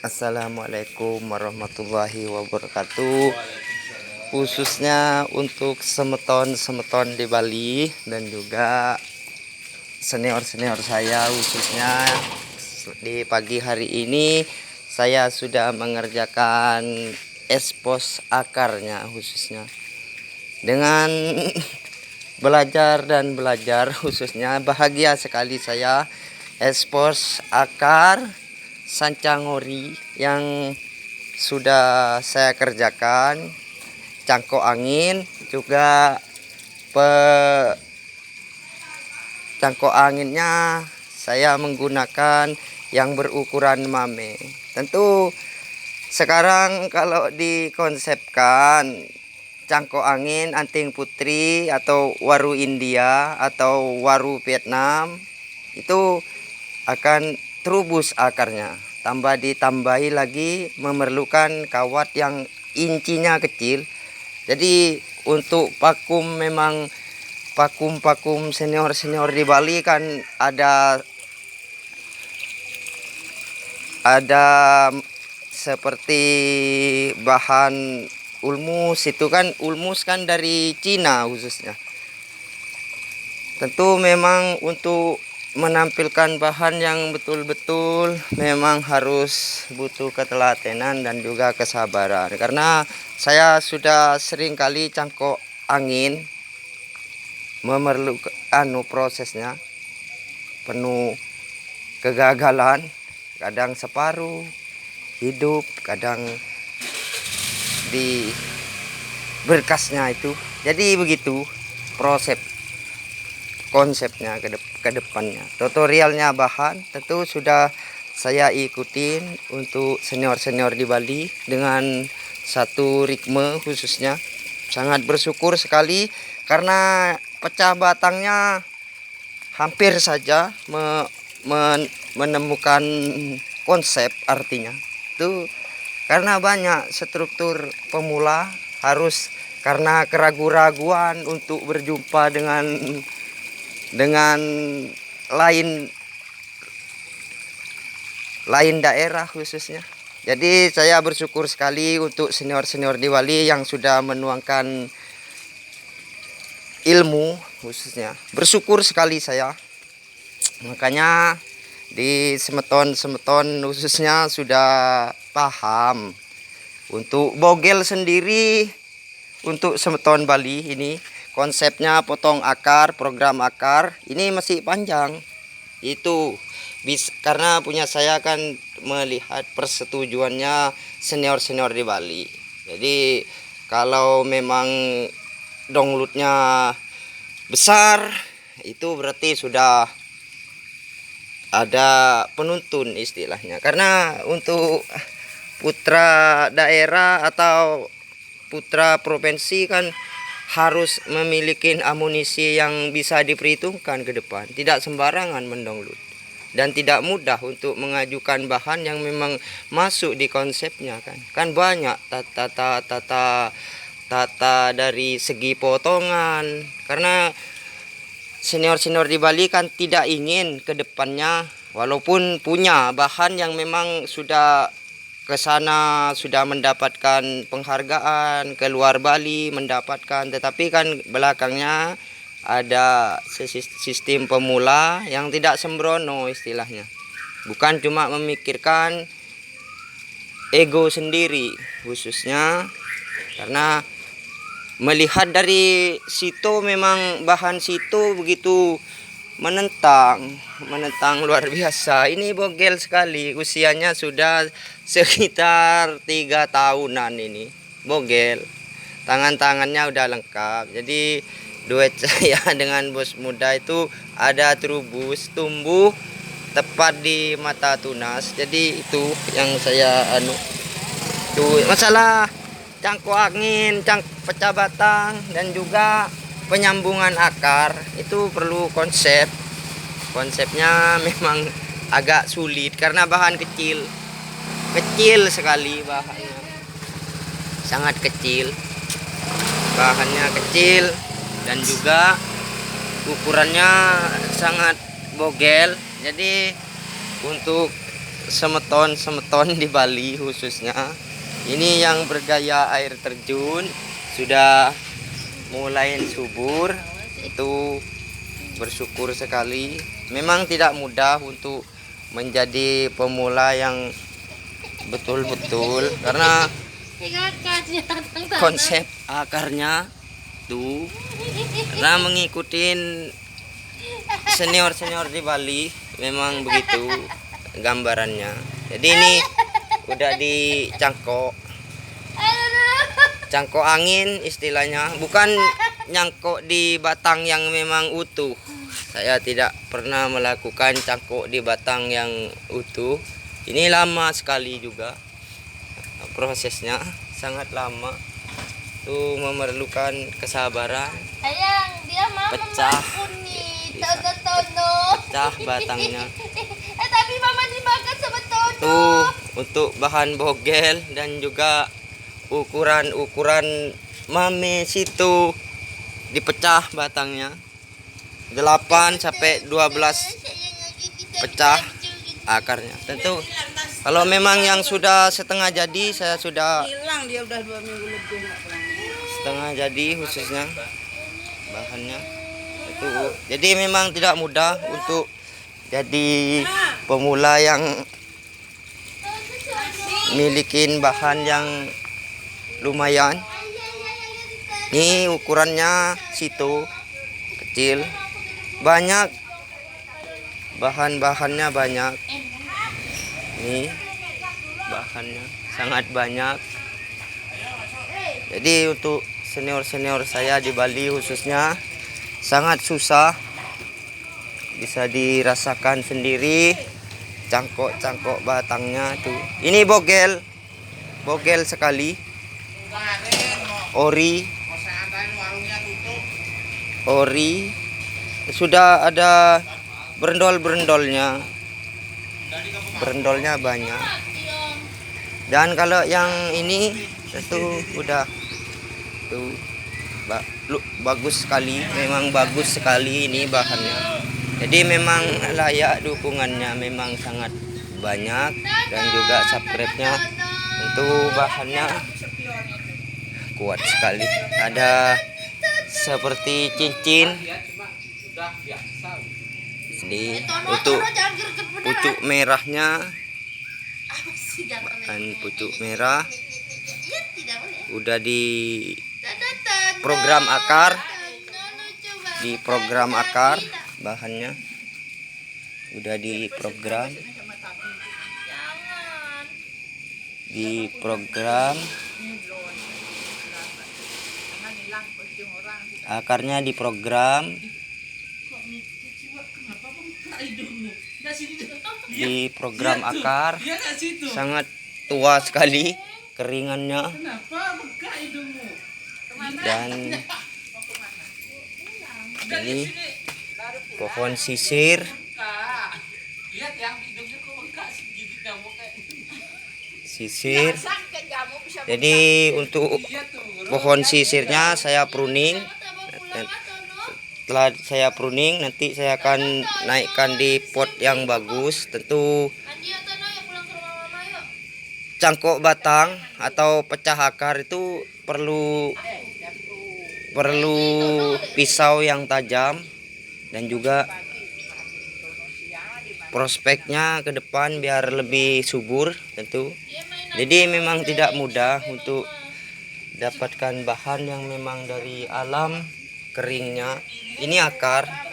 Assalamualaikum warahmatullahi wabarakatuh. Khususnya untuk semeton-semeton di Bali dan juga senior-senior saya, khususnya di pagi hari ini saya sudah mengerjakan ekspos akarnya, khususnya dengan belajar dan belajar. Khususnya bahagia sekali saya ekspos akar sancangori yang sudah saya kerjakan, cangkok angin juga cangkok anginnya saya menggunakan yang berukuran mame. Tentu sekarang kalau dikonsepkan cangkok angin anting putri atau waru India atau waru Vietnam itu akan terubus akarnya, ditambahi lagi memerlukan kawat yang incinya kecil. Jadi untuk memang pakum senior di Bali kan ada seperti bahan ulmus, itu kan ulmus kan dari Cina khususnya. Tentu memang untuk menampilkan bahan yang betul-betul memang harus butuh ketelatenan dan juga kesabaran, karena saya sudah sering kali cangkok angin memerlukan prosesnya penuh kegagalan, kadang separuh hidup, kadang di berkasnya itu. Jadi begitu proses konsepnya ke depannya. Tutorialnya bahan tentu sudah saya ikutin untuk senior-senior di Bali dengan satu ritme khususnya. Sangat bersyukur sekali karena pecah batangnya hampir saja menemukan konsep artinya. Itu karena banyak struktur pemula harus, karena keraguan-raguan untuk berjumpa dengan lain daerah khususnya. Jadi saya bersyukur sekali untuk senior-senior di Bali yang sudah menuangkan ilmu khususnya. Bersyukur sekali saya. Makanya di semeton khususnya sudah paham. Untuk bogel sendiri untuk semeton Bali ini konsepnya potong akar, program akar ini masih panjang. Itu karena punya saya kan melihat persetujuannya senior-senior di Bali. Jadi kalau memang downloadnya besar, itu berarti sudah ada penuntun istilahnya. Karena untuk putra daerah atau putra provinsi kan harus memiliki amunisi yang bisa diperhitungkan ke depan. Tidak sembarangan mendownload dan tidak mudah untuk mengajukan bahan yang memang masuk di konsepnya kan. Kan banyak tata dari segi potongan. Karena senior-senior di Bali kan tidak ingin ke depannya, walaupun punya bahan yang memang sudah ke sana, sudah mendapatkan penghargaan, ke luar Bali mendapatkan, tetapi kan belakangnya ada sistem pemula yang tidak sembrono istilahnya. Bukan cuma memikirkan ego sendiri khususnya, karena melihat dari situ memang bahan situ begitu menentang luar biasa. Ini bogel sekali, usianya sudah sekitar 3 tahunan ini bogel. Tangannya udah lengkap. Jadi duet saya dengan bos muda itu ada terubus tumbuh tepat di mata tunas. Jadi itu yang saya tuh masalah cangkok angin, pecah batang dan juga penyambungan akar itu perlu konsepnya memang agak sulit karena bahan kecil sekali, bahannya sangat kecil, dan juga ukurannya sangat bogel. Jadi untuk semeton di Bali khususnya. Ini yang bergaya air terjun sudah mulai subur. Itu bersyukur sekali. Memang tidak mudah untuk menjadi pemula yang betul-betul karena konsep akarnya tuh karena mengikuti senior-senior di Bali memang begitu gambarannya. Jadi ini udah dicangkok angin istilahnya, bukan nyangkok di batang yang memang utuh. Saya tidak pernah melakukan cangkok di batang yang utuh. Ini lama sekali juga prosesnya, sangat lama. Itu memerlukan kesabaran. Sayang, dia mau pecah pecah batangnya. Tapi mama dimakan sama Tono. Tuh untuk bahan bogel dan juga ukuran mame situ dipecah batangnya 8 sampai 12 pecah akarnya. Tentu kalau memang yang sudah setengah jadi, saya sudah hilang, dia udah 2 minggu lebih nggak pulang. setengah jadi khususnya bahannya itu. Jadi memang tidak mudah untuk jadi pemula yang milikin bahan yang lumayan. Ini ukurannya situ kecil, banyak bahan-bahannya banyak. Ini bahannya sangat banyak. Jadi untuk senior-senior saya di Bali khususnya sangat susah, bisa dirasakan sendiri cangkok batangnya tuh. Ini bogel sekali, ori sudah ada berendolnya banyak. Dan kalau yang ini itu udah tuh bagus sekali, memang bagus sekali ini bahannya. Jadi memang layak dukungannya, memang sangat banyak. Dan juga subscribe-nya untuk bahannya kuat sekali. Ada seperti cincin. Jadi untuk pucuk merahnya, pucuk merah udah di program akar, bahannya udah diprogram akarnya diprogram akar. Sangat tua sekali keringannya. Dan ini pohon sisir. Jadi untuk pohon sisirnya saya pruning. Setelah saya pruning, nanti saya akan naikkan di pot yang bagus. Tentu cangkok batang atau pecah akar itu perlu pisau yang tajam dan juga prospeknya ke depan biar lebih subur tentu. Jadi memang tidak mudah untuk dapatkan bahan yang memang dari alam keringnya. Ini akarnya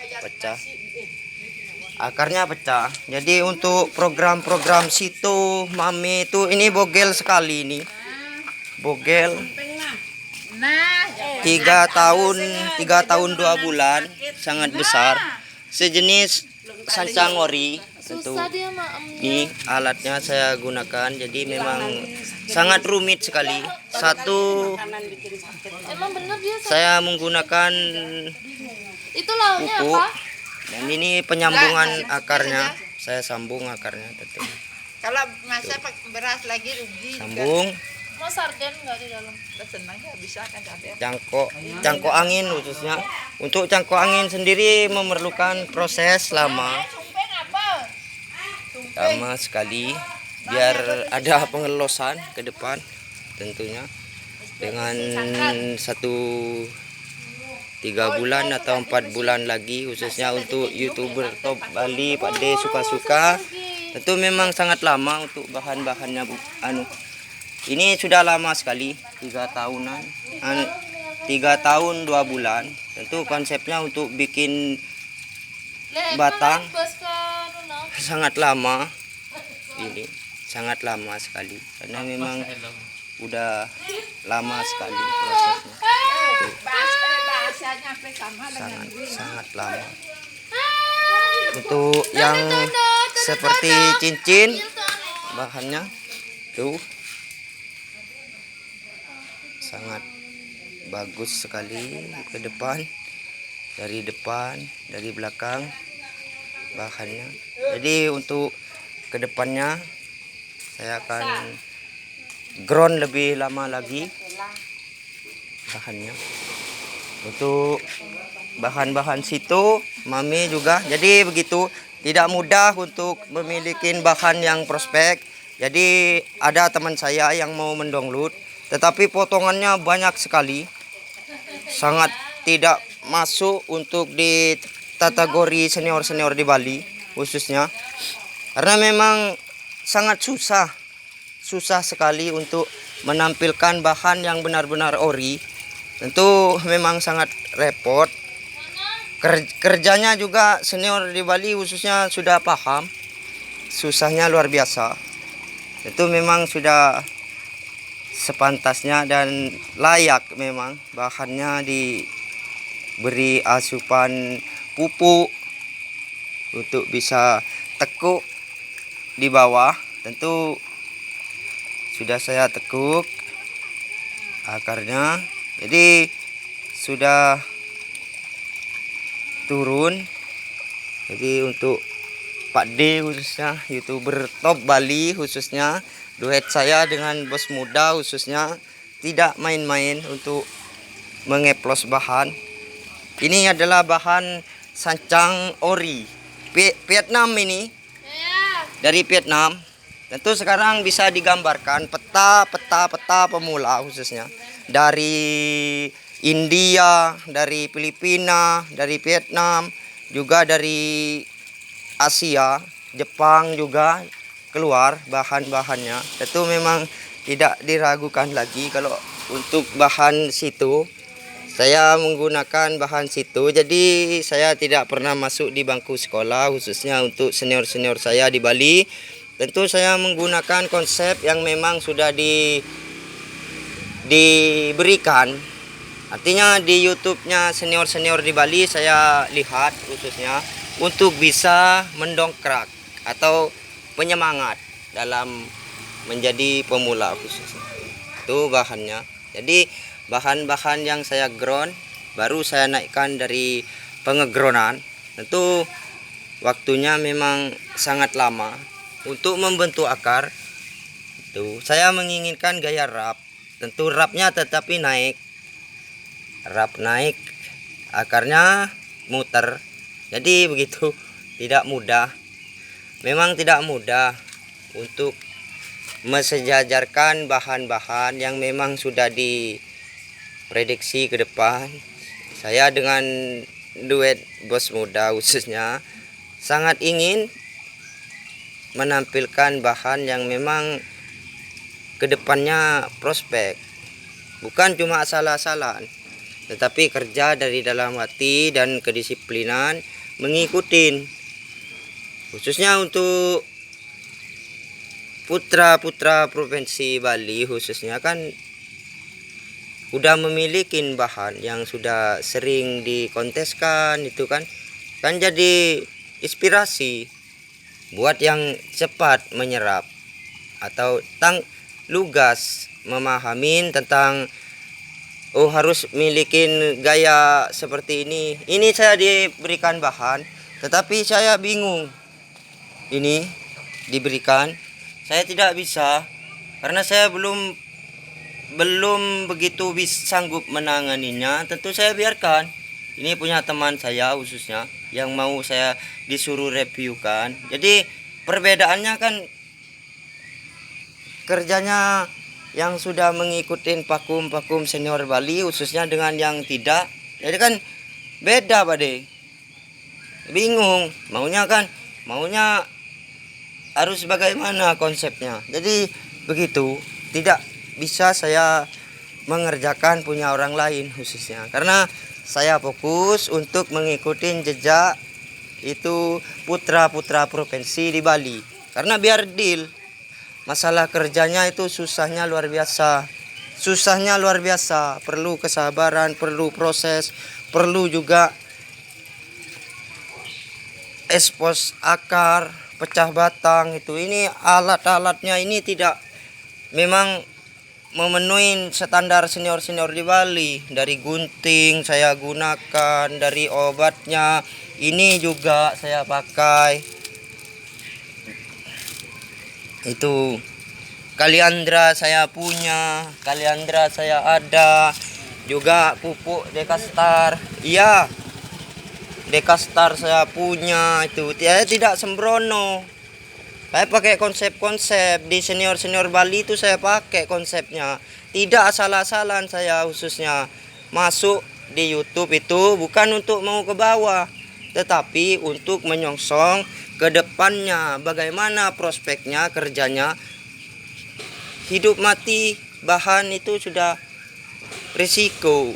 pecah. Jadi untuk program-program situ mami itu ini bogel sekali ini. Bogel 3 tahun 2 bulan, sangat besar, sejenis sancang ori. Tentu ini alatnya saya gunakan, jadi memang sangat rumit sekali. Satu saya menggunakan kuku, dan ini penyambungan akarnya, saya sambung akarnya tentu. Kalau masa beras lagi rugi. Sambung. Mau sarden nggak di dalam? Senang ya bisa kan sarden. Cangkok angin khususnya. Untuk cangkok angin sendiri memerlukan proses lama. lama sekali, biar ada pengelosan ke depan tentunya dengan 3 bulan atau 4 bulan lagi, khususnya untuk YouTuber top Bali Pak D suka-suka. Tentu memang sangat lama untuk bahan-bahannya ini sudah lama sekali, 3 tahunan, 3 tahun 2 bulan. Tentu konsepnya untuk bikin batang sangat lama, ini sangat lama sekali karena memang udah lama sekali prosesnya. Bahasanya hampir sama dengan Sangat lama. Untuk yang seperti cincin bahannya tuh sangat bagus sekali ke depan, dari belakang bahannya. Jadi untuk kedepannya saya akan ground lebih lama lagi bahannya. Untuk bahan-bahan situ Mami juga, jadi begitu, tidak mudah untuk memiliki bahan yang prospek. Jadi ada teman saya yang mau mendownload, tetapi potongannya banyak sekali, sangat tidak masuk untuk di kategori senior-senior di Bali khususnya, karena memang sangat susah sekali untuk menampilkan bahan yang benar-benar ori. Tentu memang sangat repot. Kerjanya juga senior di Bali khususnya sudah paham, susahnya luar biasa. Itu memang sudah sepantasnya dan layak memang bahannya diberi asupan pupuk untuk bisa tekuk di bawah. Tentu sudah saya tekuk akarnya, jadi sudah turun. Jadi untuk Pak D khususnya, YouTuber top Bali khususnya, duet saya dengan bos muda khususnya tidak main-main untuk mengeplos bahan. Ini adalah bahan sancang ori Vietnam, ini dari Vietnam. Tentu sekarang bisa digambarkan peta pemula khususnya dari India, dari Filipina, dari Vietnam, juga dari Asia, Jepang juga keluar bahan-bahannya. Itu memang tidak diragukan lagi kalau untuk bahan situ. Saya menggunakan bahan situ, jadi saya tidak pernah masuk di bangku sekolah, khususnya untuk senior-senior saya di Bali. Tentu saya menggunakan konsep yang memang sudah diberikan. Artinya di YouTube-nya senior-senior di Bali saya lihat khususnya untuk bisa mendongkrak atau penyemangat dalam menjadi pemula khususnya. Itu bahannya. Jadi bahan-bahan yang saya ground baru saya naikkan dari pengegronan. Tentu waktunya memang sangat lama untuk membentuk akar. Itu saya menginginkan gaya rap. Tentu rapnya tetapi naik. Rap naik, akarnya muter. Jadi begitu, tidak mudah. Memang tidak mudah untuk mensejajarkan bahan-bahan yang memang sudah diprediksi ke depan. Saya dengan duet bos muda khususnya sangat ingin menampilkan bahan yang memang kedepannya prospek, bukan cuma asal-asalan, tetapi kerja dari dalam hati dan kedisiplinan mengikuti. Khususnya untuk putra-putra provinsi Bali khususnya kan udah memiliki bahan yang sudah sering dikonteskan, itu kan jadi inspirasi buat yang cepat menyerap atau lugas memahami tentang harus milikin gaya seperti ini. Ini saya diberikan bahan, tetapi saya bingung. Ini diberikan, saya tidak bisa karena saya belum begitu sanggup menanganinya. Tentu saya biarkan. Ini punya teman saya khususnya yang mau saya disuruh reviewkan. Jadi perbedaannya kan kerjanya yang sudah mengikuti vakum senior Bali khususnya dengan yang tidak. Jadi kan beda Pak De. Bingung maunya harus bagaimana konsepnya. Jadi begitu, tidak bisa saya mengerjakan punya orang lain khususnya. Karena saya fokus untuk mengikuti jejak itu putra-putra provinsi di Bali. Karena biar deal, masalah kerjanya itu susahnya luar biasa. Perlu kesabaran, perlu proses, perlu juga expose akar, pecah batang itu. Ini alat-alatnya ini tidak memang memenuhi standar senior-senior di Bali. Dari gunting saya gunakan, dari obatnya ini juga saya pakai. Itu kaliandra saya punya, kaliandra saya ada, juga pupuk Dekastar. Iya, Dekastar saya punya itu. Tidak sembrono. Saya pakai konsep-konsep di senior-senior Bali itu, saya pakai konsepnya. Tidak asal-asalan saya khususnya masuk di YouTube itu bukan untuk mau ke bawah, tetapi untuk menyongsong ke depannya, bagaimana prospeknya, kerjanya. Hidup mati bahan itu sudah risiko.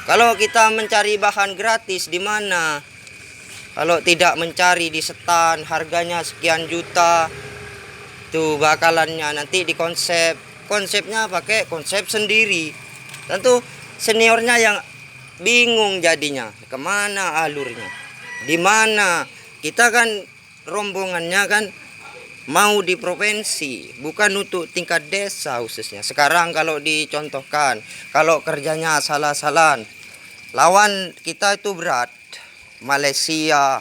Kalau kita mencari bahan gratis di mana? Kalau tidak mencari di setan, harganya sekian juta, itu bakalannya nanti di konsepnya pakai konsep sendiri. Tentu seniornya yang bingung jadinya, kemana alurnya, di mana. Kita kan rombongannya kan mau di provinsi, bukan untuk tingkat desa khususnya. Sekarang kalau dicontohkan, kalau kerjanya salah-salah, lawan kita itu berat. Malaysia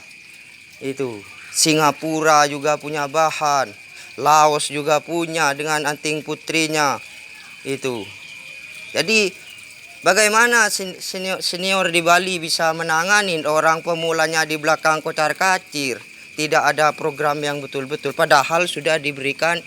itu, Singapura juga punya bahan, Laos juga punya dengan anting putrinya itu. Jadi bagaimana senior di Bali bisa menangani orang pemulanya di belakang kocar-kacir? Tidak ada program yang betul-betul, padahal sudah diberikan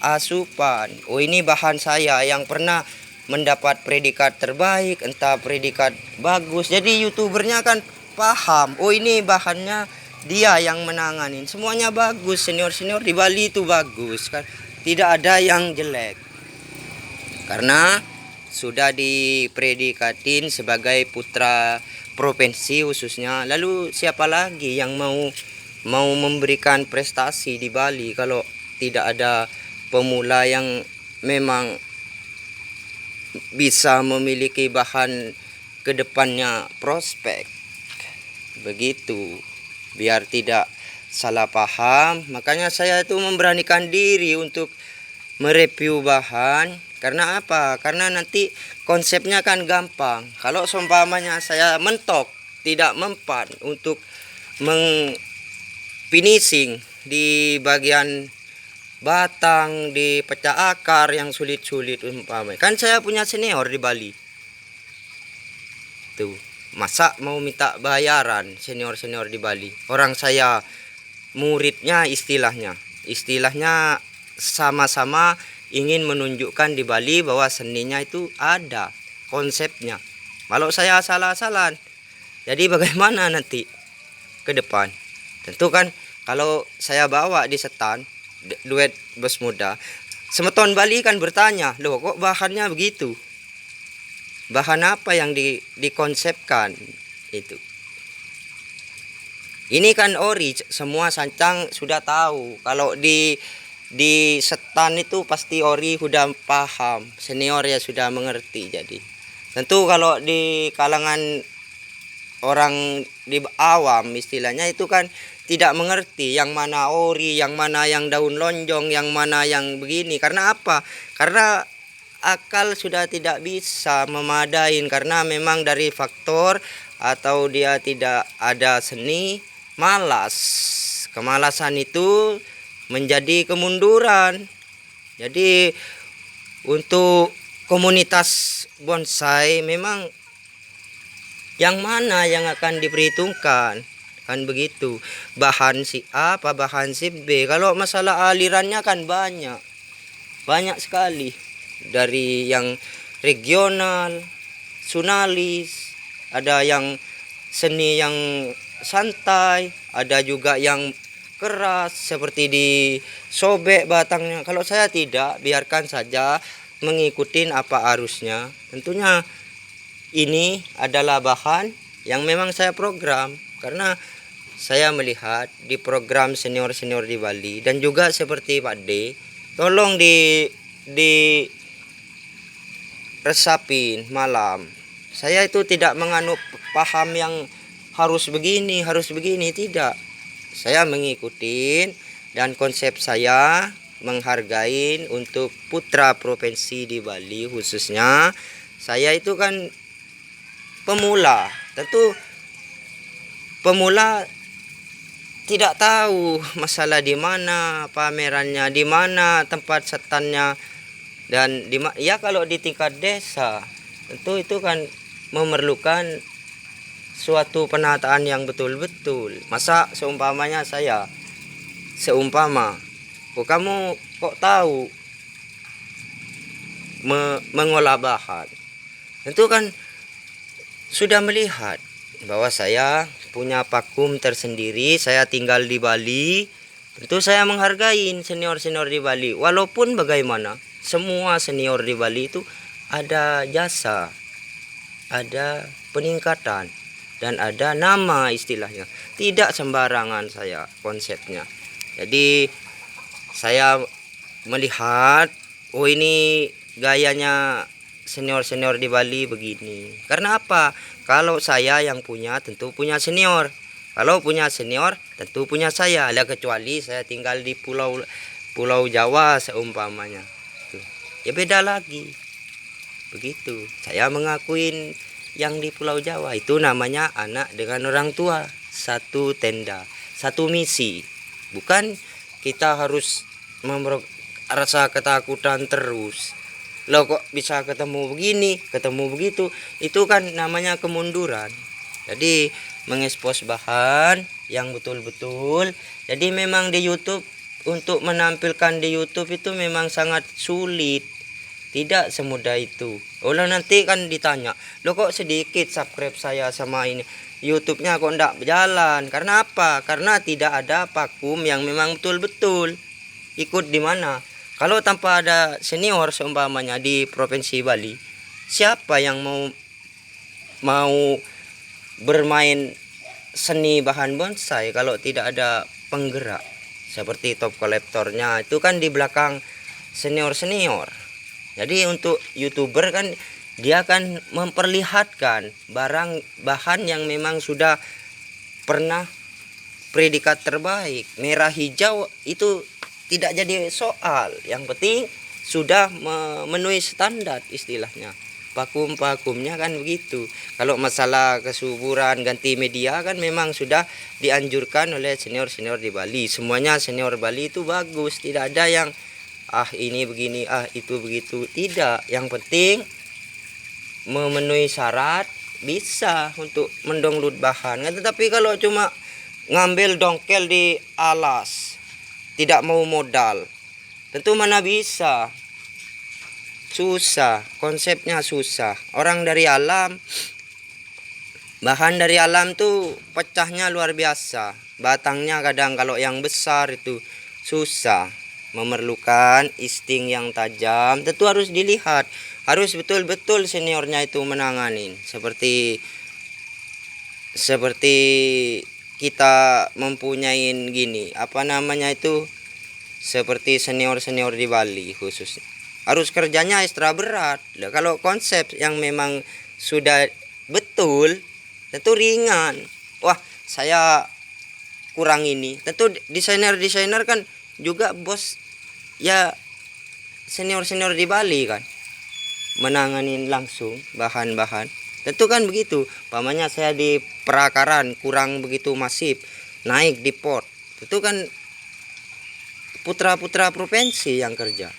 asupan. Oh, ini bahan saya yang pernah mendapat predikat terbaik, entah predikat bagus. Jadi youtubernya kan paham, oh ini bahannya dia yang menanganin. Semuanya bagus, senior-senior di Bali itu bagus kan. Tidak ada yang jelek. Karena sudah dipredikatin sebagai putra provinsi khususnya. Lalu siapa lagi yang mau memberikan prestasi di Bali kalau tidak ada pemula yang memang bisa memiliki bahan kedepannya prospek. Begitu, biar tidak salah paham. Makanya saya itu memberanikan diri untuk mereview bahan. Karena apa? Karena nanti konsepnya kan gampang. Kalau seumpamanya saya mentok, tidak mempan untuk finishing di bagian batang, di pecah akar yang sulit-sulit umpamanya. Kan saya punya senior di Bali. Tuh, masa mau minta bayaran senior-senior di Bali? Orang saya muridnya istilahnya sama-sama ingin menunjukkan di Bali bahwa seninya itu ada konsepnya. Kalau saya salah-salah, jadi bagaimana nanti ke depan? Tentu kan kalau saya bawa di setan duet bos muda, semeton Bali kan bertanya, loh kok bahannya begitu? Bahan apa yang dikonsepkan itu? Ini kan ori, semua sancang sudah tahu. Kalau di setan itu pasti ori sudah paham, senior ya sudah mengerti. Jadi tentu kalau di kalangan orang di awam istilahnya itu kan tidak mengerti yang mana ori, yang mana yang daun lonjong, yang mana yang begini. Karena apa? Karena akal sudah tidak bisa memadain, karena memang dari faktor atau dia tidak ada seni, malas. Kemalasan itu menjadi kemunduran. Jadi untuk komunitas bonsai memang yang mana yang akan diperhitungkan. kan begitu. Bahan si A apa bahan si B. Kalau masalah alirannya kan banyak sekali, dari yang regional, sunalis, ada yang seni yang santai, ada juga yang keras seperti disobek batangnya. Kalau saya tidak, biarkan saja mengikuti apa arusnya. Tentunya ini adalah bahan yang memang saya program, karena saya melihat di program senior-senior di Bali dan juga seperti Pak D, tolong di resapin malam. Saya itu tidak menganut paham yang harus begini, tidak. Saya mengikuti, dan konsep saya menghargai untuk putra provinsi di Bali khususnya. Saya itu kan pemula, tentu pemula tidak tahu masalah di mana pamerannya, di mana tempat setannya, dan ya kalau di tingkat desa tentu itu kan memerlukan suatu penataan yang betul-betul. Masa seumpamanya saya, kamu kok tahu mengolah bahan, tentu kan sudah melihat bahwa saya punya vakum tersendiri, saya tinggal di Bali. Tentu saya menghargai senior-senior di Bali. Walaupun bagaimana, semua senior di Bali itu ada jasa, ada peningkatan, dan ada nama istilahnya. Tidak sembarangan saya konsepnya. Jadi saya melihat, oh ini gayanya senior-senior di Bali begini. Karena apa? Kalau saya yang punya, tentu punya senior. Kalau punya senior, tentu punya saya. Lah kecuali saya tinggal di Pulau Jawa seumpamanya. Tuh. Ya beda lagi. Begitu. Saya mengakuin yang di Pulau Jawa itu namanya anak dengan orang tua, satu tenda, satu misi. Bukan kita harus rasa ketakutan terus. Loh kok bisa ketemu begini, ketemu begitu, itu kan namanya kemunduran. Jadi mengekspos bahan yang betul-betul. Jadi memang di YouTube, untuk menampilkan di YouTube itu memang sangat sulit. Tidak semudah itu. Olah nanti kan ditanya, lo kok sedikit subscribe saya sama ini, YouTube-nya kok enggak berjalan. Karena apa? Karena tidak ada vakum yang memang betul-betul ikut di mana. Kalau tanpa ada senior seumpamanya di Provinsi Bali, siapa yang mau bermain seni bahan bonsai kalau tidak ada penggerak seperti top kolektornya itu kan di belakang senior-senior. Jadi untuk YouTuber kan dia kan memperlihatkan bahan yang memang sudah pernah predikat terbaik. Merah hijau itu tidak jadi soal. Yang penting sudah memenuhi standar istilahnya. Vakum-vakumnya kan begitu. Kalau masalah kesuburan ganti media kan memang sudah dianjurkan oleh senior-senior di Bali. Semuanya senior Bali itu bagus. Tidak ada yang ini begini, itu begitu. Tidak. Yang penting memenuhi syarat bisa untuk mendownload bahan. Tetapi kalau cuma ngambil dongkel di alas, tidak mau modal, tentu mana bisa. Susah, konsepnya susah. Orang dari alam, bahan dari alam tuh pecahnya luar biasa. Batangnya kadang kalau yang besar itu susah, memerlukan insting yang tajam. Tentu harus dilihat, harus betul-betul seniornya itu menanganin. Seperti kita mempunyai gini, apa namanya itu, seperti senior-senior di Bali khususnya. Harus kerjanya ekstra berat. Nah, kalau konsep yang memang sudah betul, tentu ringan. Wah, saya kurang ini. Tentu desainer kan juga bos ya, senior-senior di Bali kan menanganin langsung bahan-bahan. Tentu kan begitu. Pamannya saya di perakaran kurang begitu masif, naik di port. Tentu kan putra-putra provinsi yang kerja.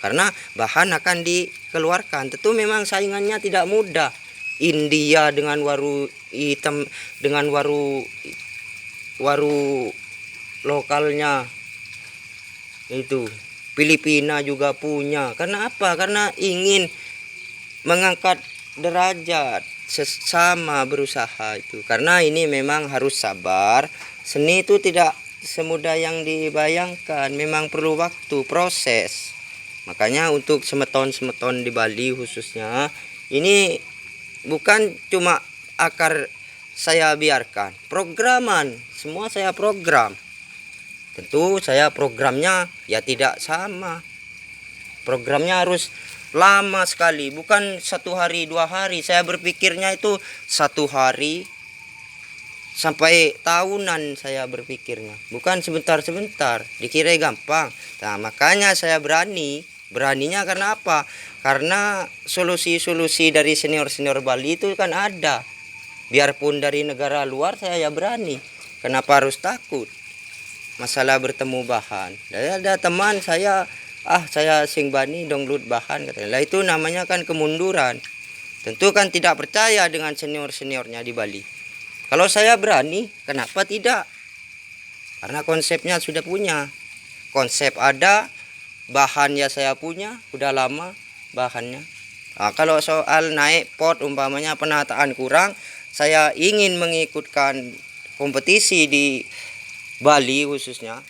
Karena bahan akan dikeluarkan. Tentu memang saingannya tidak mudah. India dengan waru hitam, dengan waru waru lokalnya itu. Filipina juga punya. Karena apa? Karena ingin mengangkat derajat, sesama berusaha itu. Karena ini memang harus sabar. Seni itu tidak semudah yang dibayangkan, memang perlu waktu, proses. Makanya untuk semeton-semeton di Bali khususnya, ini bukan cuma akar saya biarkan, programan, semua saya program. Tentu saya programnya ya tidak sama. Programnya harus lama sekali, bukan 1 hari 2 hari. Saya berpikirnya itu 1 hari sampai tahunan saya berpikirnya, bukan sebentar-sebentar. Dikira gampang. Nah, makanya saya beraninya karena apa? Karena solusi-solusi dari senior-senior Bali itu kan ada. Biarpun dari negara luar saya ya berani. Kenapa harus takut? Masalah bertemu bahan. Ada teman saya, saya sing bani download bahan katanya. Lah itu namanya kan kemunduran. Tentu kan tidak percaya dengan senior-seniornya di Bali. Kalau saya berani, kenapa tidak? Karena konsepnya sudah punya. Konsep ada, bahannya saya punya, udah lama bahannya. Nah, kalau soal naik pot umpamanya penataan kurang, saya ingin mengikutkan kompetisi di Bali khususnya.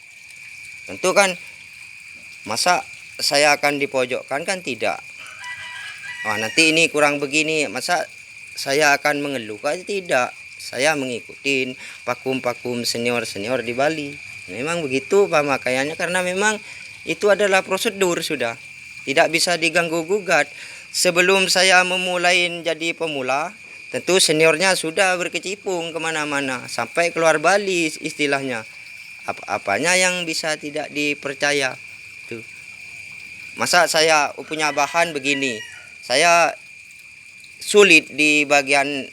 Tentu kan masa saya akan dipojokkan, kan tidak. Nanti ini kurang begini, masa saya akan mengeluh? Kan tidak. Saya mengikuti pakum-pakum senior-senior di Bali. Memang begitu pemakaiannya, karena memang itu adalah prosedur sudah. Tidak bisa diganggu-gugat. Sebelum saya memulai jadi pemula, tentu seniornya sudah berkecimpung kemana-mana. Sampai keluar Bali istilahnya. Apanya yang bisa tidak dipercaya. Tuh. Masa saya punya bahan begini. Saya sulit di bagian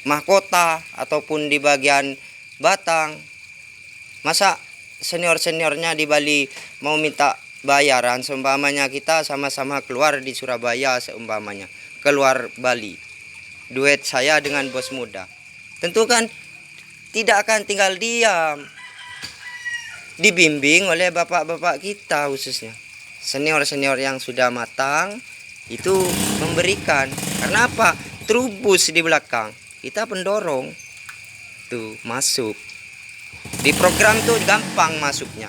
mahkota ataupun di bagian batang. Masa senior-seniornya di Bali mau minta bayaran, seumpamanya kita sama-sama keluar di Surabaya, seumpamanya keluar Bali, duet saya dengan bos muda, tentu kan tidak akan tinggal diam, dibimbing oleh bapak-bapak kita, khususnya senior-senior yang sudah matang itu memberikan. Karena apa? Terubus di belakang, kita pendorong tuh masuk di program tuh, gampang masuknya,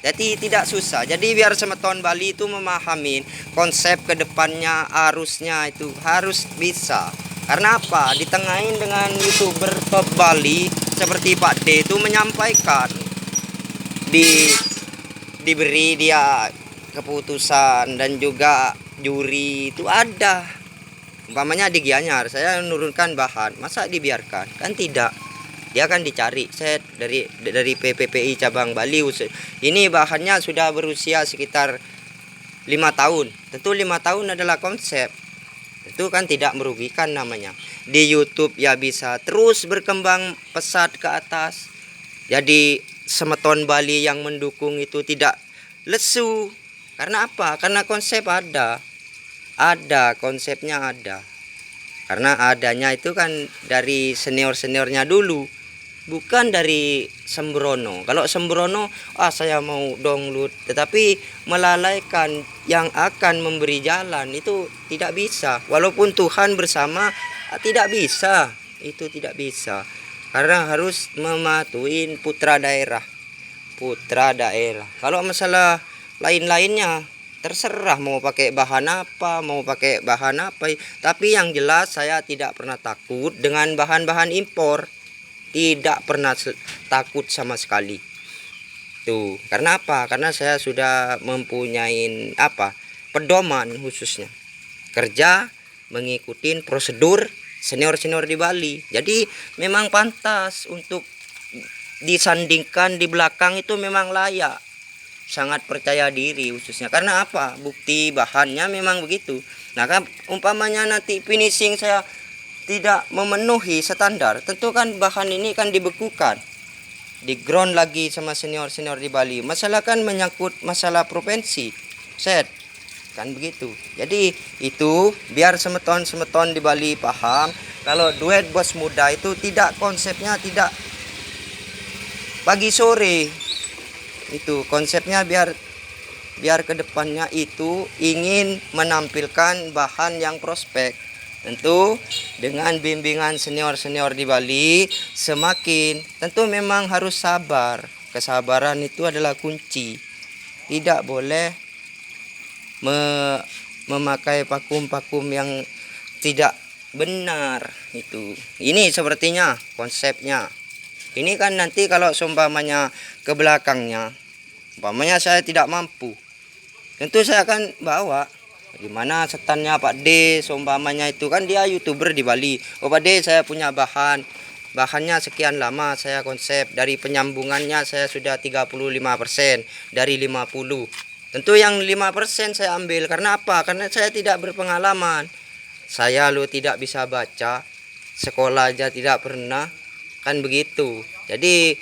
jadi tidak susah. Jadi biar semeton Bali itu memahami konsep kedepannya, arusnya itu harus bisa. Karena apa? Ditengahin dengan YouTuber top Bali seperti Pak D itu menyampaikan, diberi dia keputusan dan juga juri itu ada. Umpamanya di Gianyar saya menurunkan bahan, masa dibiarkan? Kan tidak. Dia akan dicari. Saya dari PPPI cabang Bali, ini bahannya sudah berusia sekitar 5 tahun. Tentu 5 tahun adalah konsep. Itu kan tidak merugikan namanya. Di YouTube ya bisa terus berkembang pesat ke atas. Jadi semeton Bali yang mendukung itu tidak lesu. Karena apa? Karena konsep ada. Ada, konsepnya ada. Karena adanya itu kan dari senior-seniornya dulu, bukan dari sembrono. Kalau sembrono, saya mau download, tetapi melalaikan yang akan memberi jalan, itu tidak bisa. Walaupun Tuhan bersama, tidak bisa. Itu tidak bisa. Karena harus mematuhi putra daerah. Putra daerah. Kalau masalah lain-lainnya, terserah mau pakai bahan apa, tapi yang jelas saya tidak pernah takut dengan bahan-bahan impor, tidak pernah takut sama sekali. Tuh, karena apa? Karena saya sudah mempunyai pedoman khususnya kerja mengikuti prosedur senior-senior di Bali. Jadi memang pantas untuk disandingkan di belakang, itu memang layak. Sangat percaya diri khususnya. Karena apa? Bukti bahannya memang begitu. Nah kan umpamanya nanti finishing saya tidak memenuhi standar, tentu kan bahan ini kan dibekukan, di ground lagi sama senior-senior di Bali. Masalah kan menyangkut masalah provinsi, set kan begitu. Jadi itu biar semeton-semeton di Bali paham, kalau duet bos muda itu tidak, konsepnya tidak pagi sore. Itu konsepnya biar kedepannya itu ingin menampilkan bahan yang prospek. Tentu dengan bimbingan senior-senior di Bali tentu memang harus sabar. Kesabaran itu adalah kunci. Tidak boleh memakai pakum-pakum yang tidak benar itu. Ini sepertinya konsepnya. Ini kan nanti kalau seumpamanya ke belakangnya, umpamanya saya tidak mampu, tentu saya akan bawa gimana setannya Pak D, seumpamanya itu kan dia YouTuber di Bali. Oh Pak D, saya punya bahannya sekian lama saya konsep, dari penyambungannya saya sudah 35% dari 50. Tentu yang 5% saya ambil. Karena apa? Karena saya tidak berpengalaman. Saya tidak bisa baca, sekolah aja tidak pernah, kan begitu. Jadi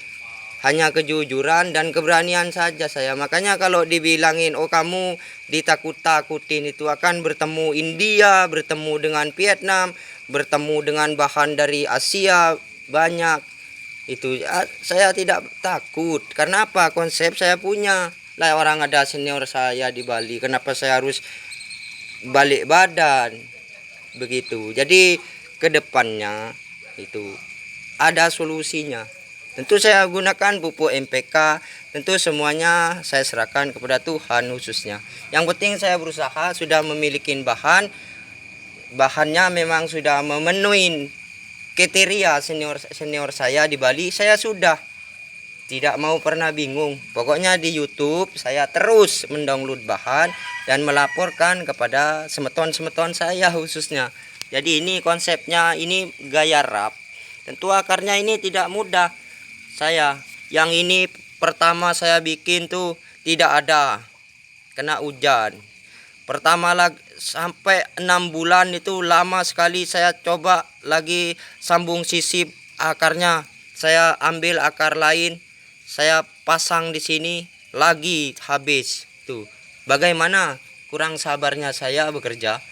hanya kejujuran dan keberanian saja saya. Makanya kalau dibilangin, oh kamu ditakut-takutin, itu akan bertemu India, bertemu dengan Vietnam, bertemu dengan bahan dari Asia banyak. Itu saya tidak takut. Karena apa? Konsep saya punya. Lah orang ada senior saya di Bali, kenapa saya harus balik badan? Begitu. Jadi kedepannya itu ada solusinya. Tentu saya gunakan pupuk MPK, tentu semuanya saya serahkan kepada Tuhan khususnya. Yang penting saya berusaha sudah memiliki bahannya memang sudah memenuhi kriteria senior saya di Bali. Saya sudah tidak mau pernah bingung. Pokoknya di YouTube saya terus mendownload bahan dan melaporkan kepada semeton-semeton saya khususnya. Jadi ini konsepnya, ini gaya rap. Tentu akarnya ini tidak mudah. Yang ini pertama saya bikin tuh tidak ada, kena hujan. Pertama lagi sampai 6 bulan itu lama sekali, saya coba lagi sambung sisip akarnya. Saya ambil akar lain, saya pasang di sini lagi habis. Tuh. Bagaimana kurang sabarnya saya bekerja.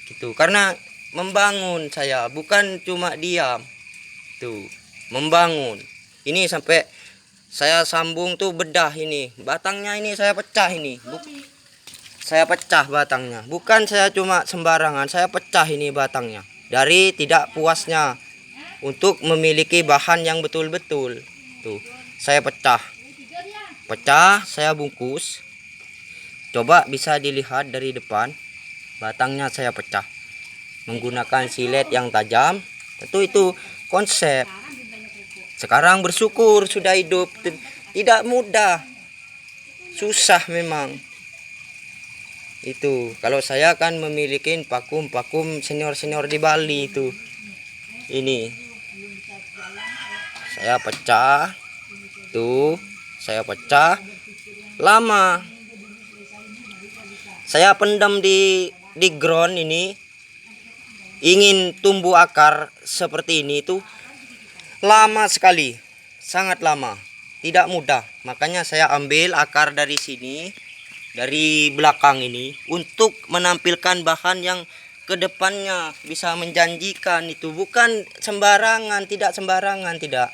Gitu. Karena membangun saya, bukan cuma diam. Tuh, membangun. Ini sampai saya sambung tuh bedah ini. Batangnya ini saya pecah ini. Saya pecah batangnya. Bukan saya cuma sembarangan, saya pecah ini batangnya. Dari tidak puasnya untuk memiliki bahan yang betul-betul. Tuh, saya pecah. Pecah, saya bungkus. Coba bisa dilihat dari depan. Batangnya saya pecah. Menggunakan silet yang tajam. Tentu itu konsep. Sekarang bersyukur sudah hidup. Tidak mudah, susah memang. Itu kalau saya kan memiliki pakum senior di Bali itu. Ini saya pecah. Tuh, saya pecah. Lama. Saya pendam di ground ini. Ingin tumbuh akar seperti ini tuh lama sekali, sangat lama, tidak mudah. Makanya saya ambil akar dari sini, dari belakang ini, untuk menampilkan bahan yang kedepannya bisa menjanjikan. Itu bukan sembarangan, tidak sembarangan, tidak.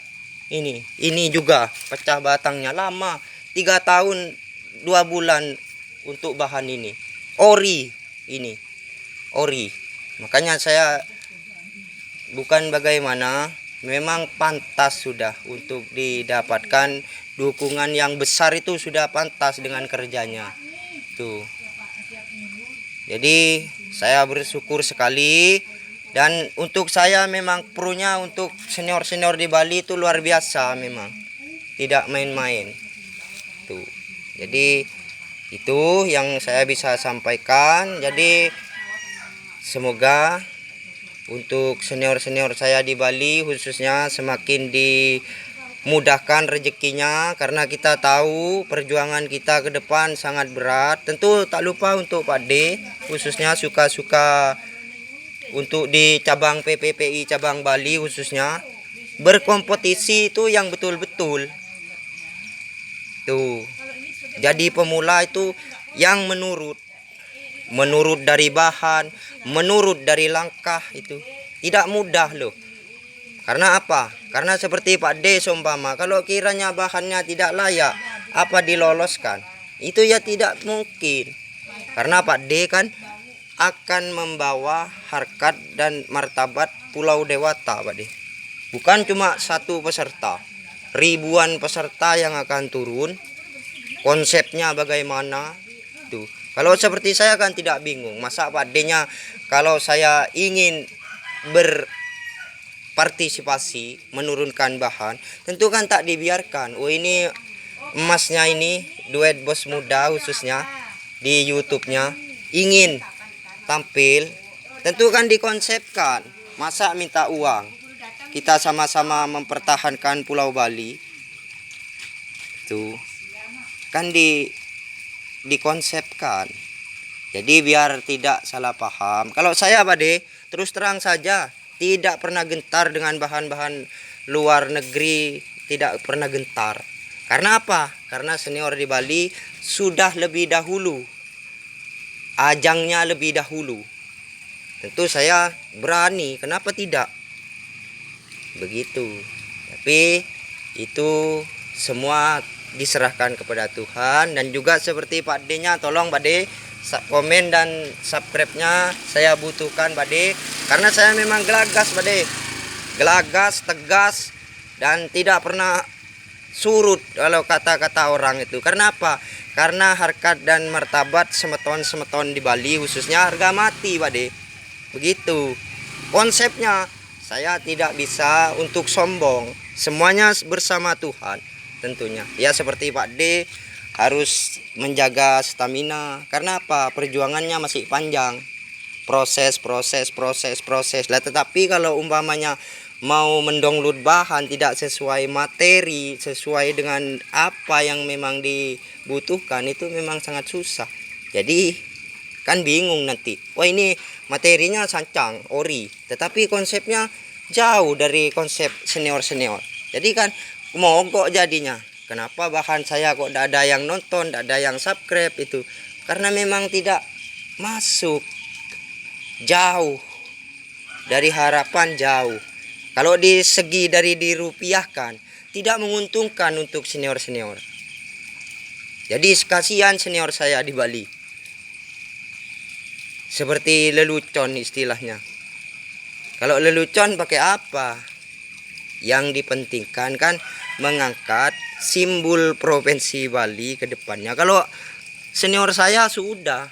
Ini juga pecah batangnya lama, 3 tahun 2 bulan untuk bahan ini. Ori. Makanya saya bukan bagaimana, memang pantas sudah untuk didapatkan dukungan yang besar, itu sudah pantas dengan kerjanya. Tuh. Jadi saya bersyukur sekali, dan untuk saya memang pro-nya untuk senior-senior di Bali itu luar biasa memang. Tidak main-main. Tuh. Jadi itu yang saya bisa sampaikan. Jadi semoga untuk senior-senior saya di Bali khususnya semakin dimudahkan rezekinya, karena kita tahu perjuangan kita ke depan sangat berat. Tentu tak lupa untuk Pak D khususnya suka-suka untuk di cabang PPPI cabang Bali khususnya berkompetisi itu yang betul-betul. Tuh. Jadi pemula itu yang menurut dari bahan, menurut dari langkah, itu tidak mudah loh. Karena apa? Karena seperti Pak D seumpama, kalau kiranya bahannya tidak layak, apa diloloskan? Itu ya tidak mungkin. Karena Pak D kan akan membawa harkat dan martabat Pulau Dewata, Pak D. Bukan cuma satu peserta, ribuan peserta yang akan turun. Konsepnya bagaimana? Tuh. Kalau seperti saya kan tidak bingung. Masa Pak D-nya kalau saya ingin berpartisipasi menurunkan bahan, tentu kan tak dibiarkan. Oh ini emasnya ini duet bos muda khususnya di YouTube-nya ingin tampil, tentu kan dikonsepkan. Masa minta uang? Kita sama-sama mempertahankan Pulau Bali. Tuh. Kan dikonsepkan. Jadi biar tidak salah paham. Kalau saya Pak De, terus terang saja tidak pernah gentar dengan bahan-bahan luar negeri, tidak pernah gentar. Karena apa? Karena senior di Bali sudah lebih dahulu. Ajangnya lebih dahulu. Tentu saya berani, kenapa tidak? Begitu. Tapi itu semua diserahkan kepada Tuhan. Dan juga seperti Pak D-nya, tolong Pak D komen dan subscribe-nya saya butuhkan Pak D, karena saya memang gelagas Pak D, gelagas, tegas, dan tidak pernah surut kalau kata-kata orang itu. Karena apa? Karena harkat dan martabat semeton-semeton di Bali, khususnya harga mati Pak D. Begitu konsepnya. Saya tidak bisa untuk sombong, semuanya bersama Tuhan tentunya. Ya seperti Pak D harus menjaga stamina. Karena apa? Perjuangannya masih panjang. Proses. Lah tetapi kalau umpamanya mau mendownload bahan tidak sesuai materi, sesuai dengan apa yang memang dibutuhkan, itu memang sangat susah. Jadi kan bingung nanti. Wah ini materinya sancang, ori, tetapi konsepnya jauh dari konsep senior-senior. Jadi kan mogok jadinya. Kenapa bahan saya kok tidak ada yang nonton, tidak ada yang subscribe itu? Karena memang tidak masuk, jauh dari harapan, jauh. Kalau di segi dari dirupiahkan, tidak menguntungkan untuk senior-senior. Jadi kasihan senior saya di Bali. Seperti lelucon istilahnya. Kalau lelucon pakai apa? Yang dipentingkan kan mengangkat simbol Provinsi Bali ke depannya. Kalau senior saya sudah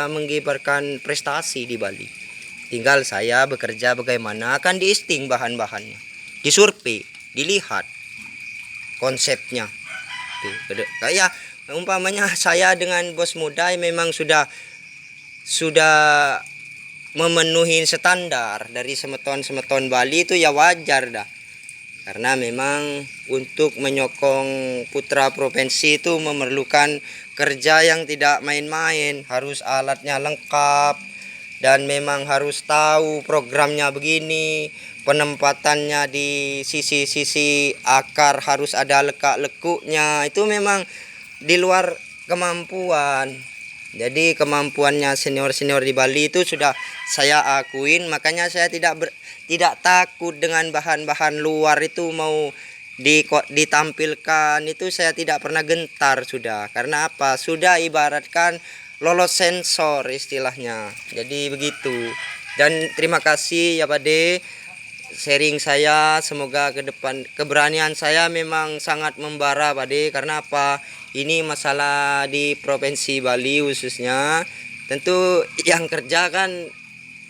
mengibarkan prestasi di Bali. Tinggal saya bekerja bagaimana, akan diisting bahan-bahannya, disurvei, dilihat konsepnya. Kayak umpamanya saya dengan bos muda memang sudah memenuhi standar dari semeton-semeton Bali, itu ya wajar dah. Karena memang untuk menyokong putra provinsi itu memerlukan kerja yang tidak main-main, harus alatnya lengkap dan memang harus tahu programnya begini, penempatannya di sisi-sisi akar harus ada lekak-lekuknya. Itu memang di luar kemampuan. Jadi kemampuannya senior-senior di Bali itu sudah saya akuin, makanya saya tidak takut dengan bahan-bahan luar itu mau ditampilkan, itu saya tidak pernah gentar sudah. Karena apa? Sudah ibaratkan lolos sensor istilahnya. Jadi begitu. Dan terima kasih ya Pak De, sharing saya, semoga ke depan keberanian saya memang sangat membara Pak De. Karena apa? Ini masalah di Provinsi Bali khususnya. Tentu yang kerja kan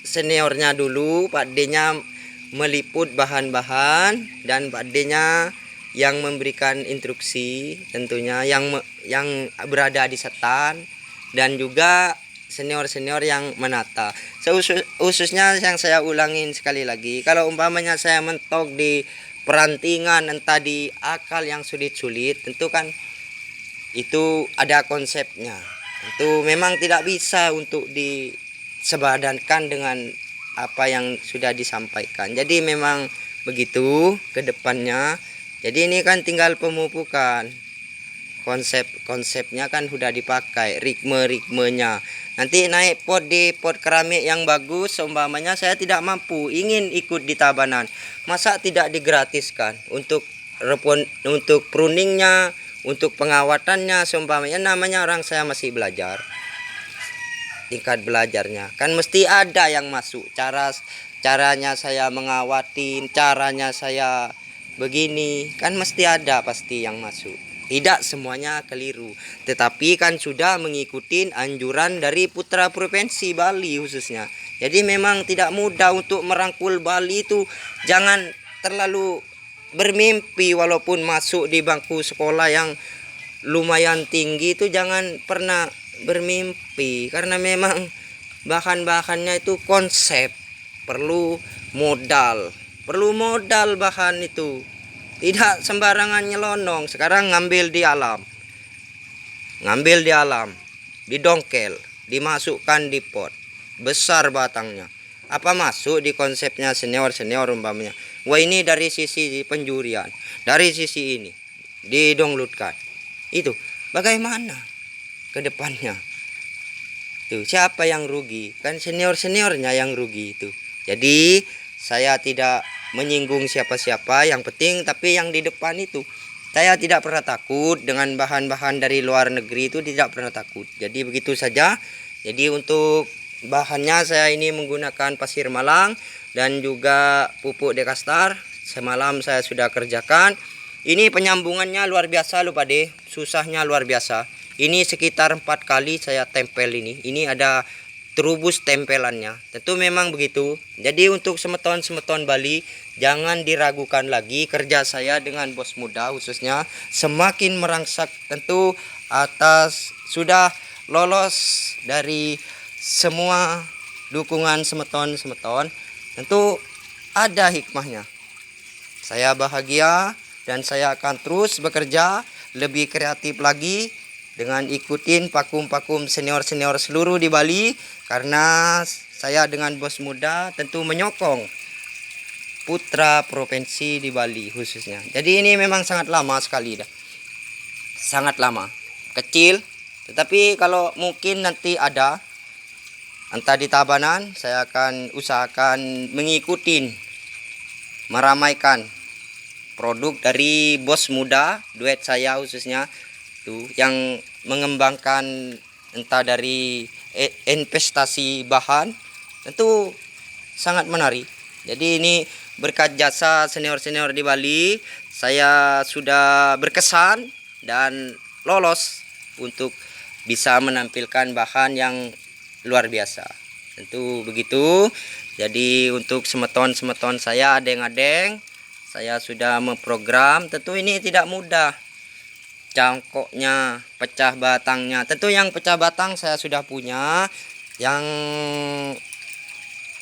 seniornya dulu, Pak D-nya meliput bahan-bahan, dan Pak D-nya yang memberikan instruksi tentunya, yang berada di setan, dan juga senior-senior yang menata. Khususnya yang saya ulangin sekali lagi, kalau umpamanya saya mentok di perantingan, entah di akal yang sulit-sulit, tentu kan itu ada konsepnya. Itu memang tidak bisa untuk disebadankan dengan apa yang sudah disampaikan. Jadi memang begitu ke depannya. Jadi ini kan tinggal pemupukan konsepnya kan sudah dipakai, ritmenya. Nanti naik di pot keramik yang bagus, seumpamanya saya tidak mampu, ingin ikut di Tabanan, masa tidak digratiskan untuk pruningnya, untuk pengawatannya, seumpamanya namanya orang saya masih belajar, tingkat belajarnya kan mesti ada yang masuk, caranya saya mengawatin, caranya saya begini, kan mesti ada pasti yang masuk. Tidak semuanya keliru, tetapi kan sudah mengikuti anjuran dari putra provinsi Bali khususnya. Jadi memang tidak mudah untuk merangkul Bali itu. Jangan terlalu bermimpi walaupun masuk di bangku sekolah yang lumayan tinggi itu, jangan pernah bermimpi, karena memang bahan-bahannya itu konsep, perlu modal bahan itu. Tidak sembarangan nyelonong. Sekarang ngambil di alam, didongkel, dimasukkan di pot, besar batangnya. Apa masuk di konsepnya senior umpamanya? Wah, ini dari sisi penjurian, dari sisi ini didonglutkan. Itu bagaimana ke depannya? Tuh, siapa yang rugi? Kan seniornya yang rugi itu. Jadi saya tidak menyinggung siapa-siapa, yang penting tapi yang di depan itu saya tidak pernah takut dengan bahan-bahan dari luar negeri, itu tidak pernah takut. Jadi begitu saja. Jadi untuk bahannya saya ini menggunakan pasir malang dan juga pupuk dekastar. Semalam saya sudah kerjakan. Ini penyambungannya luar biasa loh Pak De, susahnya luar biasa. Ini sekitar 4 kali saya tempel ini. Ini ada terubus tempelannya. Tentu memang begitu. Jadi untuk semeton Bali, jangan diragukan lagi kerja saya dengan bos muda khususnya. Semakin merangsak, tentu atas sudah lolos dari semua dukungan semeton. Tentu ada hikmahnya. Saya bahagia dan saya akan terus bekerja lebih kreatif lagi dengan ikutin pakum senior seluruh di Bali, karena saya dengan bos muda tentu menyokong putra provinsi di Bali khususnya. Jadi ini memang sangat lama sekali dah. Sangat lama. Kecil, tetapi kalau mungkin nanti ada entah di Tabanan, saya akan usahakan mengikuti meramaikan produk dari bos muda, duet saya khususnya tuh, yang mengembangkan entah dari investasi bahan, tentu sangat menarik. Jadi ini berkat jasa senior di Bali, saya sudah berkesan dan lolos untuk bisa menampilkan bahan yang luar biasa. Tentu begitu. Jadi untuk semeton saya, adeng-adeng, saya sudah memprogram. Tentu ini tidak mudah. Cangkoknya, pecah batangnya. Tentu yang pecah batang saya sudah punya. Yang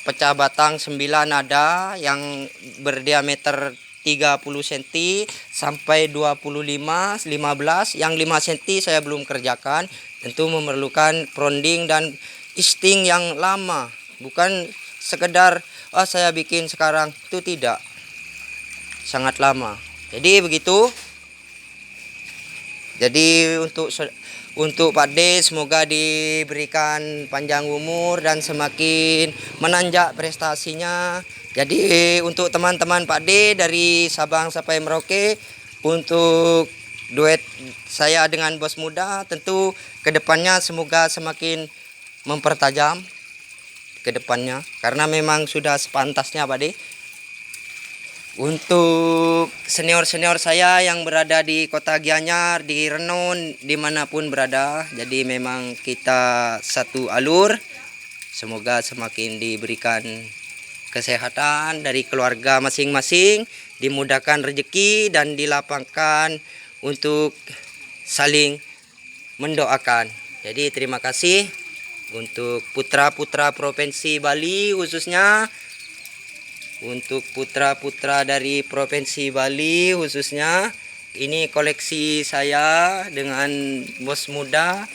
pecah batang 9 ada, yang berdiameter 30 cm sampai 25, 15. Yang 5 cm saya belum kerjakan. Tentu memerlukan pronding dan isting yang lama. Bukan sekedar saya bikin sekarang, itu tidak. Sangat lama. Jadi begitu. Jadi untuk Pak D semoga diberikan panjang umur dan semakin menanjak prestasinya. Jadi untuk teman-teman Pak D dari Sabang sampai Merauke, untuk duet saya dengan bos muda, tentu kedepannya semoga semakin mempertajam kedepannya, karena memang sudah sepantasnya Pak D. Untuk senior saya yang berada di Kota Gianyar, di Renon, dimanapun berada, jadi memang kita satu alur. Semoga semakin diberikan kesehatan dari keluarga masing-masing, dimudahkan rezeki dan dilapangkan untuk saling mendoakan. Jadi terima kasih untuk putra-putra provinsi Bali khususnya. Untuk putra-putra dari provinsi Bali khususnya, ini koleksi saya dengan bos muda.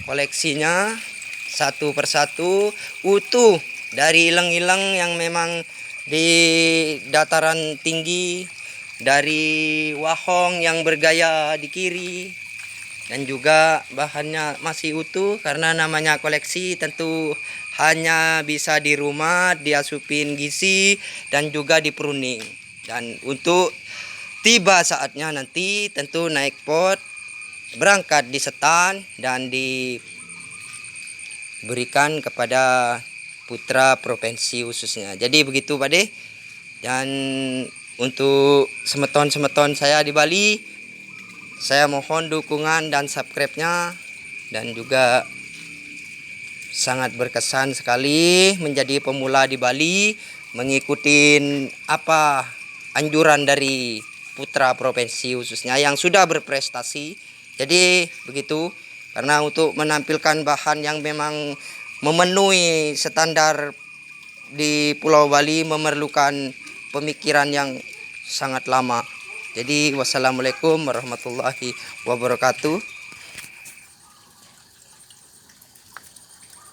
Koleksinya satu persatu utuh dari ilang-ilang yang memang di dataran tinggi, dari wahong yang bergaya di kiri, dan juga bahannya masih utuh karena namanya koleksi tentu hanya bisa di rumah diasupin gizi dan juga di pruning. Dan untuk tiba saatnya nanti tentu naik pot, berangkat di setan dan diberikan kepada putra provinsi khususnya. Jadi begitu Pak De. Dan untuk semeton-semeton saya di Bali, saya mohon dukungan dan subscribe-nya, dan juga sangat berkesan sekali menjadi pemula di Bali, mengikuti apa anjuran dari putra provinsi khususnya yang sudah berprestasi. Jadi begitu, karena untuk menampilkan bahan yang memang memenuhi standar di Pulau Bali memerlukan pemikiran yang sangat lama. Jadi wassalamualaikum warahmatullahi wabarakatuh.